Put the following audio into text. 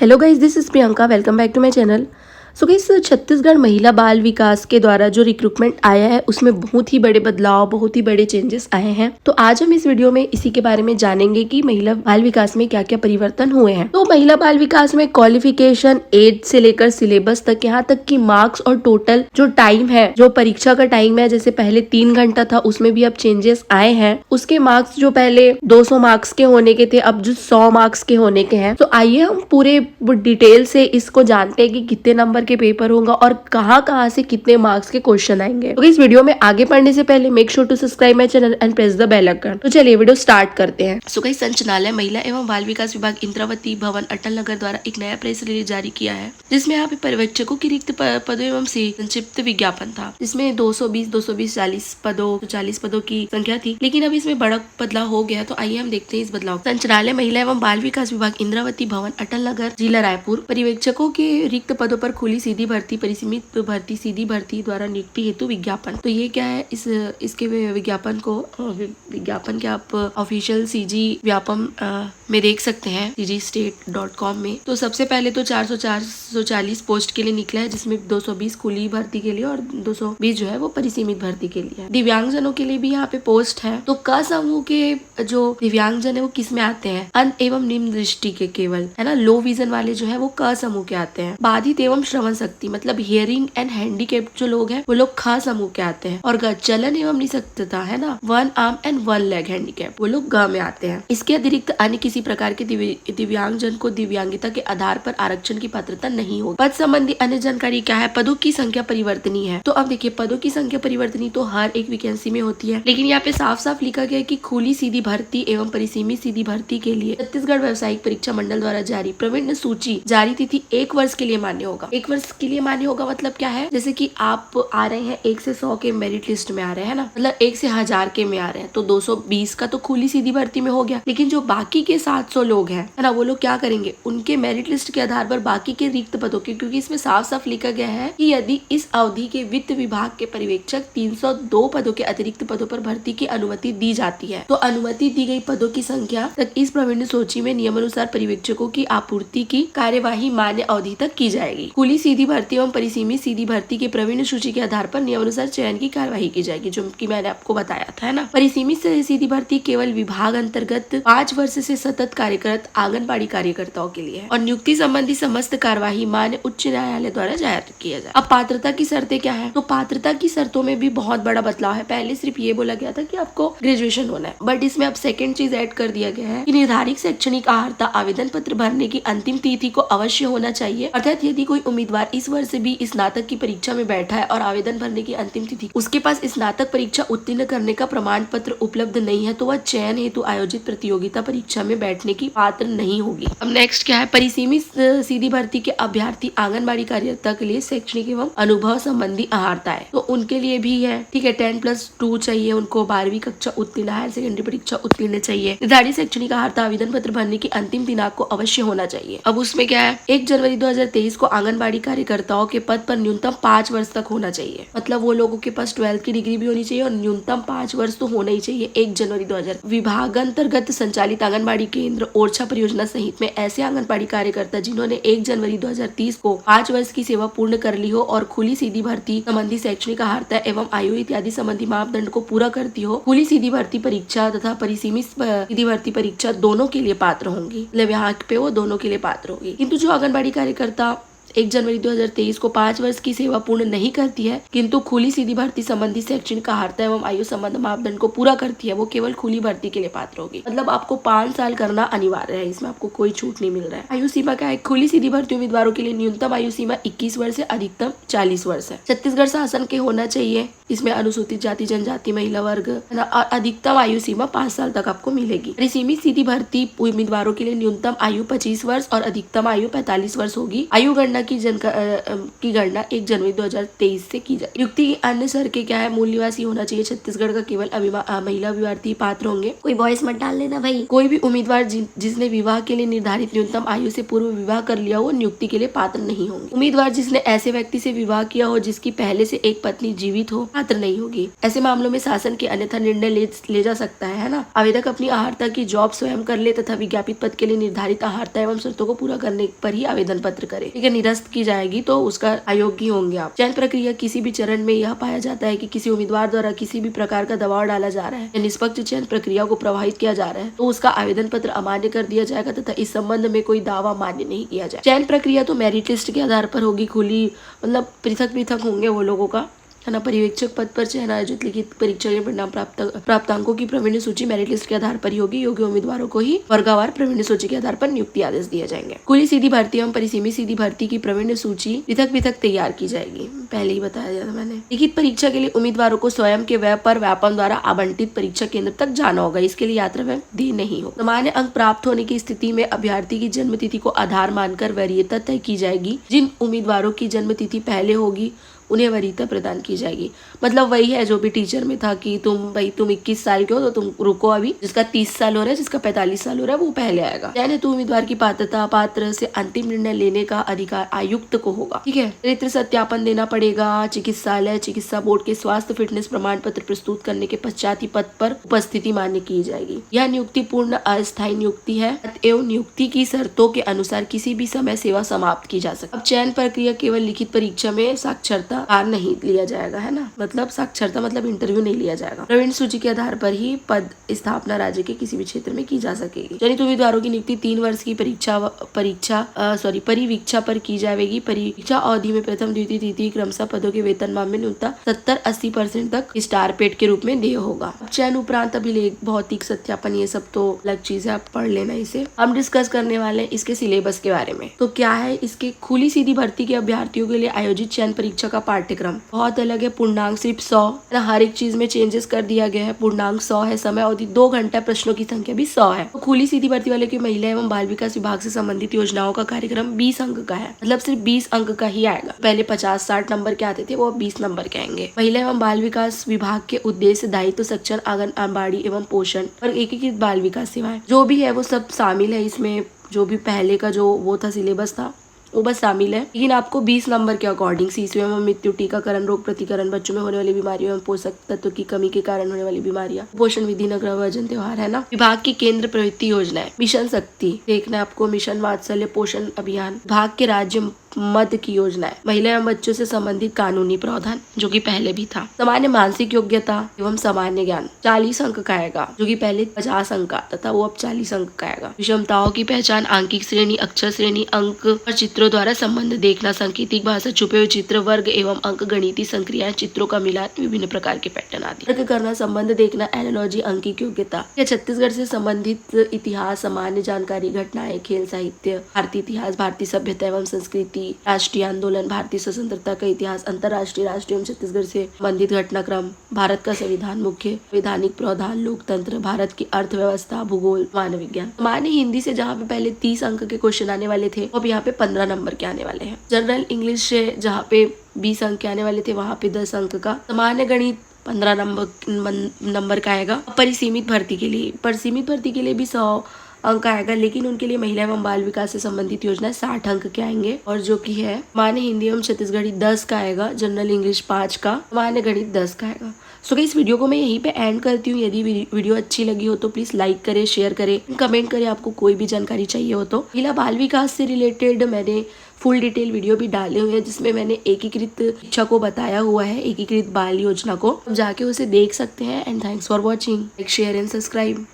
Hello guys, this is Priyanka. Welcome back to my channel. So guys, Chhattisgarh महिला बाल विकास के द्वारा जो रिक्रूटमेंट आया है उसमें बहुत ही बड़े बदलाव, बहुत ही बड़े चेंजेस आए हैं। तो आज हम इस वीडियो में इसी के बारे में जानेंगे कि महिला बाल विकास में क्या क्या परिवर्तन हुए हैं। तो महिला बाल विकास में क्वालिफिकेशन, एज से लेकर सिलेबस तक, यहाँ तक कि मार्क्स और टोटल जो टाइम है, जो परीक्षा का टाइम है, जैसे पहले 3 घंटा था उसमें भी अब चेंजेस आए हैं। उसके मार्क्स जो पहले 200 मार्क्स के होने के थे अब जो 100 मार्क्स के होने के हैं। तो आइए हम पूरे डिटेल से इसको जानते हैं कि कितने नंबर के पेपर होगा और कहाँ से कितने मार्क्स के क्वेश्चन आएंगे। तो इस वीडियो में आगे पढ़ने से पहले make sure to subscribe my channel and press the bell icon. तो चलिए वीडियो स्टार्ट करते हैं। सो गाइस, संचालनालय महिला एवं बाल विकास विभाग इंद्रावती भवन अटल नगर द्वारा एक नया प्रेस रिलीज जारी किया है, जिसमें यहाँ पे पर्यवेक्षकों की रिक्त पदों एवं संक्षिप्त विज्ञापन था, जिसमें 220 40 पदों 40 पदों की संख्या थी। लेकिन अब इसमें बड़ा बदलाव हो गया। तो आइए हम देखते हैं इस बदलाव। संचालनालय महिला एवं बाल विकास विभाग इंद्रावती भवन अटल नगर जिला रायपुर पर्यवेक्षकों के रिक्त पदों पर खुली सीधी भर्ती, परिसीमित भर्ती, सीधी भर्ती द्वारा नियुक्ति हेतु विज्ञापन। तो ये क्या है, इसके विज्ञापन को विज्ञापन के आप ऑफिशियल सीजी व्यापम में देख सकते हैं, cgstate.com में। तो सबसे पहले तो 440 पोस्ट के लिए निकला है, जिसमें 220 खुली भर्ती के लिए और 220 जो है वो परिसीमित भर्ती के लिए है। दिव्यांगजनों के लिए भी यहाँ पे पोस्ट है। तो क समूह के जो दिव्यांगजन है वो किस में आते हैं? अंध एवं निम्न दृष्टि के, केवल है ना, लो विजन वाले जो है वो क समूह के आते हैं। बाधित एवं श्रवण शक्ति मतलब हियरिंग एंड हैंडीकेप जो लोग हैं वो लोग ख समूह के आते हैं। और चलन एवं निशक्तता है ना, 1 आर्म एंड 1 लेग हैंडीकेप, वो लोग ग में आते हैं। इसके अतिरिक्त अन्य किसी प्रकार के दिव्यांगजन को दिव्यांगिता के आधार पर आरक्षण की पात्रता नहीं होगी। पद संबंधी अन्य जानकारी क्या है? पदों की संख्या परिवर्तनीय है। तो अब देखिए, पदों की संख्या परिवर्तनीय तो हर एक वैकेंसी में होती है, लेकिन यहाँ पे साफ साफ लिखा गया है कि खुली सीधी भर्ती एवं परिसीमित सीधी भर्ती के लिए छत्तीसगढ़ व्यावसायिक परीक्षा मंडल द्वारा जारी प्रवीण सूची जारी तिथि 1 वर्ष के लिए मान्य होगा। 1 वर्ष के लिए मान्य होगा मतलब क्या है? जैसे कि आप आ रहे हैं 1 से 100 के मेरिट लिस्ट में आ रहे हैं ना, मतलब 1 से 1000 के में आ रहे हैं, तो 220 का तो खुली सीधी भर्ती में हो गया। लेकिन जो बाकी के 700 लोग हैं है ना, वो लोग क्या करेंगे? उनके मेरिट लिस्ट के आधार पर बाकी के रिक्त पदों के, क्योंकि इसमें साफ साफ लिखा गया है कि यदि इस अवधि के वित्त विभाग के पर्यवेक्षक 302 पदों के अतिरिक्त पदों पर भर्ती की अनुमति दी जाती है, तो अनुमति दी गई पदों की संख्या तक इस प्रावीण्य सूची में नियमानुसार पर्यवेक्षकों की आपूर्ति की कार्यवाही मान्य अवधि तक की जाएगी। खुली सीधी भर्ती एवं परिसीमित सीधी भर्ती के प्रवीण सूची के आधार पर नियमानुसार चयन की कार्यवाही की जाएगी, जो कि मैंने आपको बताया था, है ना। परिसीमित सीधी भर्ती केवल विभाग अंतर्गत 5 वर्ष से सतत कार्यरत आंगनबाड़ी कार्यकर्ताओं के लिए है और नियुक्ति संबंधी समस्त कार्यवाही मान्य उच्च न्यायालय द्वारा जारी किया जाए। अब पात्रता की शर्तें क्या है? तो पात्रता की शर्तों में भी बहुत बड़ा बदलाव है। पहले सिर्फ ये बोला गया था कि आपको ग्रेजुएशन होना है, बट इसमें अब सेकेंड चीज ऐड कर दिया गया है कि निर्धारित शैक्षणिक अर्हता आवेदन पत्र भरने की अंतिम तिथि को अवश्य होना चाहिए। अर्थात यदि कोई उम्मीदवार इस वर्ष भी स्नातक की परीक्षा में बैठा है और आवेदन भरने की अंतिम तिथि उसके पास स्नातक परीक्षा उत्तीर्ण करने का प्रमाण पत्र उपलब्ध नहीं है, तो वह चयन हेतु आयोजित प्रतियोगिता परीक्षा में बैठने की पात्र नहीं होगी। अब नेक्स्ट क्या है? परिसीमित सीधी भर्ती के अभ्यर्थी आंगनबाड़ी कार्यकर्ता के लिए शैक्षणिक एवं अनुभव संबंधी अर्हता है, तो उनके लिए भी है, ठीक है। 10+2 चाहिए उनको, 12वीं कक्षा उत्तीर्ण, हायर सेकेंडरी परीक्षा उत्तीर्ण चाहिए। निर्धारित शैक्षणिक अर्हता आवेदन पत्र भरने की अंतिम दिनांक को अवश्य होना चाहिए। अब उसमें क्या है? 1 जनवरी 2023 को आंगनबाड़ी कार्यकर्ताओं के पद पर न्यूनतम 5 वर्ष तक होना चाहिए, मतलब वो लोगों के पास 12th की डिग्री भी होनी चाहिए और न्यूनतम 5 वर्ष तो होना ही चाहिए। 1 जनवरी 2000 विभाग अंतर्गत संचालित आंगनबाड़ी केंद्र ओरछा परियोजना सहित में ऐसे आंगनबाड़ी कार्यकर्ता जिन्होंने 1 जनवरी 2030 को 5 वर्ष की सेवा पूर्ण कर ली हो और खुली सीधी भर्ती संबंधी शैक्षणिक अर्हता एवं आयु इत्यादि संबंधी मापदंड को पूरा करती हो, खुली सीधी भर्ती परीक्षा तथा परिसीमित सीधी भर्ती परीक्षा दोनों के लिए पात्र होंगी। मतलब यहाँ पे वो दोनों के लिए पात्र होगी। किंतु जो आंगनबाड़ी कार्यकर्ता 1 जनवरी 2023 को 5 वर्ष की सेवा पूर्ण नहीं करती है किंतु खुली सीधी भर्ती संबंधी शैक्षणिक अर्हता एवं आयु संबंध मापदंड को पूरा करती है, वो केवल खुली भर्ती के लिए पात्र होगी। मतलब आपको 5 साल करना अनिवार्य है, इसमें आपको कोई छूट नहीं मिल रहा है। आयु सीमा क्या है? खुली सीधी भर्ती उम्मीदवारों के लिए न्यूनतम आयु सीमा 21 वर्ष से अधिकतम 40 वर्ष है। छत्तीसगढ़ शासन के होना चाहिए, इसमें अनुसूचित जाति जनजाति महिला वर्ग है ना, और अधिकतम आयु सीमा 5 साल तक आपको मिलेगी। परिसीमित सीधी भर्ती उम्मीदवारों के लिए न्यूनतम आयु 25 वर्ष और अधिकतम आयु 45 वर्ष होगी। आयु गणना की गणना 1 जनवरी 2023 से की जाए। नियुक्ति की अन्य शर्तें क्या है? मूल निवासी होना चाहिए छत्तीसगढ़ का, केवल महिला अभ्यर्थी पात्र होंगे। कोई वॉइस मत डाल लेना भाई। कोई भी उम्मीदवार जिसने विवाह के लिए निर्धारित न्यूनतम आयु से पूर्व विवाह कर लिया हो नियुक्ति के लिए पात्र नहीं होंगे। उम्मीदवार जिसने ऐसे व्यक्ति से विवाह किया हो जिसकी पहले से एक पत्नी जीवित हो, पात्र नहीं होगी। ऐसे मामलों में शासन के अन्यथा निर्णय ले जा सकता है ना। आवेदक अपनी अहर्ता की जॉब स्वयं कर ले तथा विज्ञापित पद के लिए निर्धारित अहर्ता एवं शर्तों को पूरा करने पर ही आवेदन पत्र करे। ठीक है, निरस्त की जाएगी तो उसका अयोग्य होंगे आप। चयन प्रक्रिया किसी भी चरण में यह पाया जाता है कि किसी उम्मीदवार द्वारा किसी भी प्रकार का दबाव डाला जा रहा है या निष्पक्ष चयन प्रक्रिया को प्रभावित किया जा रहा है तो उसका आवेदन पत्र अमान्य कर दिया जाएगा तथा इस संबंध में कोई दावा मान्य नहीं किया जाए। चयन प्रक्रिया तो मेरिट लिस्ट के आधार पर होगी, खुली मतलब पृथक पृथक होंगे वो लोगों का, है ना। पर्यवेक्षक पद पर चयन आयोजित लिखित परीक्षा के परिणाम प्राप्तांकों की प्रावीण्य सूची मेरिट लिस्ट के आधार पर ही होगी। योग्य उम्मीदवारों को ही वर्गवार प्रावीण्य सूची के आधार पर नियुक्ति आदेश दिए जाएंगे। खुली सीधी भर्ती एवं परिसीमित सीधी भर्ती की प्रावीण्य सूची पृथक पृथक तैयार की जाएगी, पहले ही बताया था मैंने। लिखित परीक्षा के लिए उम्मीदवारों को स्वयं के व्यय पर व्यापम द्वारा आवंटित परीक्षा केंद्र तक जाना होगा। इसके लिए यात्रा व्यय दी नहीं होगा। सामान्य अंक प्राप्त होने की स्थिति में अभ्यर्थी की जन्म तिथि को आधार मानकर वरीयता तय की जाएगी। जिन उम्मीदवारों की जन्म तिथि पहले होगी उन्हें वरीयता प्रदान की जाएगी। मतलब वही है जो भी टीचर में था कि तुम 21 साल के हो तो तुम रुको, अभी जिसका 30 साल हो रहा है, जिसका 45 साल हो रहा है वो पहले आएगा। यानी तो उम्मीदवार की पात्रता पात्र से अंतिम निर्णय लेने का अधिकार आयुक्त को होगा। ठीक है, चरित्र सत्यापन देना पड़ेगा। चिकित्सालय चिकित्सा बोर्ड के स्वास्थ्य फिटनेस प्रमाण पत्र प्रस्तुत करने के पश्चात ही पद पर उपस्थिति मान्य की जाएगी। यह नियुक्ति पूर्ण अस्थायी नियुक्ति है एवं नियुक्ति की शर्तों के अनुसार किसी भी समय सेवा समाप्त की जा सकती है। अब चयन प्रक्रिया केवल लिखित परीक्षा में साक्षरता नहीं लिया जाएगा, है ना। मतलब साक्षरता मतलब इंटरव्यू नहीं लिया जाएगा। प्रवीण सूची के आधार पर ही पद स्थापना राज्य के किसी भी क्षेत्र में की जा सकेगी। चयनित उम्मीदवारों की नियुक्ति 3 वर्ष की परिवीक्षा पर की जाएगी। परीक्षा अवधि में प्रथम द्वितीय तृतीय क्रमशः पदों के वेतनमान में न्यूनतम 70-80% तक स्टार पेड के रूप में देय होगा। चयन उपरांत अभिलेख भौतिक सत्यापन ये सब तो अलग चीज है, आप पढ़ लेना इसे। हम डिस्कस करने वाले हैं इसके सिलेबस के बारे में। तो क्या है इसके खुली सीधी भर्ती के अभ्यर्थियों के लिए आयोजित चयन परीक्षा का पाठ्यक्रम बहुत अलग है। पूर्णांक सिर्फ 100, हर एक चीज में चेंजेस कर दिया गया है। पूर्णांक 100 है, समय अवधि 2 घंटा, प्रश्नों की संख्या भी 100 है। तो खुली सीधी भर्ती वाले की महिला एवं बाल विकास विभाग से संबंधित योजनाओं का कार्यक्रम 20 अंक का है। मतलब सिर्फ 20 अंक का ही आएगा। पहले 50-60 नंबर के आते थे, वो 20 नंबर के आएंगे। महिला एवं बाल विकास विभाग के उद्देश्य दायित्व सक्षम आंगनबाड़ी एवं पोषण और एकीकृत बाल विकास सेवाएं जो भी है वो सब शामिल है इसमें। जो भी पहले का जो वो था सिलेबस था वो बस शामिल है, लेकिन आपको 20 नंबर के अकॉर्डिंग शिशु एवं मृत्यु, टीकाकरण, रोग प्रतिकरण, बच्चों में होने वाली बीमारियों एवं पोषक तत्व की कमी के कारण होने वाली बीमारियां, पोषण विधि, नगर वजन त्योहार, है ना। विभाग की केंद्र प्रवृत्ति योजनाएं, मिशन शक्ति देखना है आपको, मिशन वात्सल्य, पोषण अभियान, विभाग के राज्य मद की योजनाएं, महिला एवं बच्चों से संबंधित कानूनी प्रावधान जो कि पहले भी था। सामान्य मानसिक योग्यता एवं सामान्य ज्ञान 40 अंक का आएगा, जो कि पहले 50 अंक का तथा वो अब 40 अंक का आएगा। विषमताओं की पहचान, आंकिक श्रेणी, अक्षर श्रेणी, अंक और चित्रों द्वारा संबंध देखना, सांकेतिक भाषा, छुपे हुए चित्र, वर्ग एवं अंक गणितीय संक्रियाएं, चित्रों का मिलान, विभिन्न प्रकार के पैटर्न आदि। वर्ग करना, संबंध देखना, एनालॉजी, अंकिक योग्यता। छत्तीसगढ़ से संबंधित इतिहास, सामान्य जानकारी, घटनाएं, खेल, साहित्य, भारतीय इतिहास, भारतीय सभ्यता एवं संस्कृति, राष्ट्रीय आंदोलन, भारतीय स्वतंत्रता का इतिहास, अंतर्राष्ट्रीय, राष्ट्रीय एवं छत्तीसगढ़ से संबंधित घटनाक्रम, भारत का संविधान, मुख्य वैधानिक प्रावधान, लोकतंत्र, भारत की अर्थव्यवस्था, भूगोल, मानव विज्ञान। सामान्य हिंदी से जहाँ पे पहले 30 अंक के क्वेश्चन आने वाले थे अब यहाँ पे 15 नंबर के आने वाले हैं। जनरल इंग्लिश से जहाँ पे 20 अंक के आने वाले थे वहाँ पे 10 अंक का। सामान्य गणित 15 नंबर का आएगा। परिसीमित भर्ती के लिए भी 100 अंक आएगा, लेकिन उनके लिए महिला एवं बाल विकास से संबंधित योजना 60 अंक के आएंगे। और जो कि है मान्य हिंदी एवं छत्तीसगढ़ी 10 का आएगा, जनरल इंग्लिश 5 का, मान्य गणित 10 का आएगा। सो इस वीडियो को मैं यहीं पे एंड करती हूँ। यदि वीडियो अच्छी लगी हो तो प्लीज लाइक करें, शेयर करें, कमेंट करें आपको कोई भी जानकारी चाहिए हो तो। महिला बाल विकास से रिलेटेड मैंने फुल डिटेल वीडियो भी डाले हुए हैं जिसमें मैंने एकीकृत शिक्षा को बताया हुआ है, एकीकृत बाल योजना को, जाके उसे देख सकते हैं। And thanks for watching, like, share and subscribe.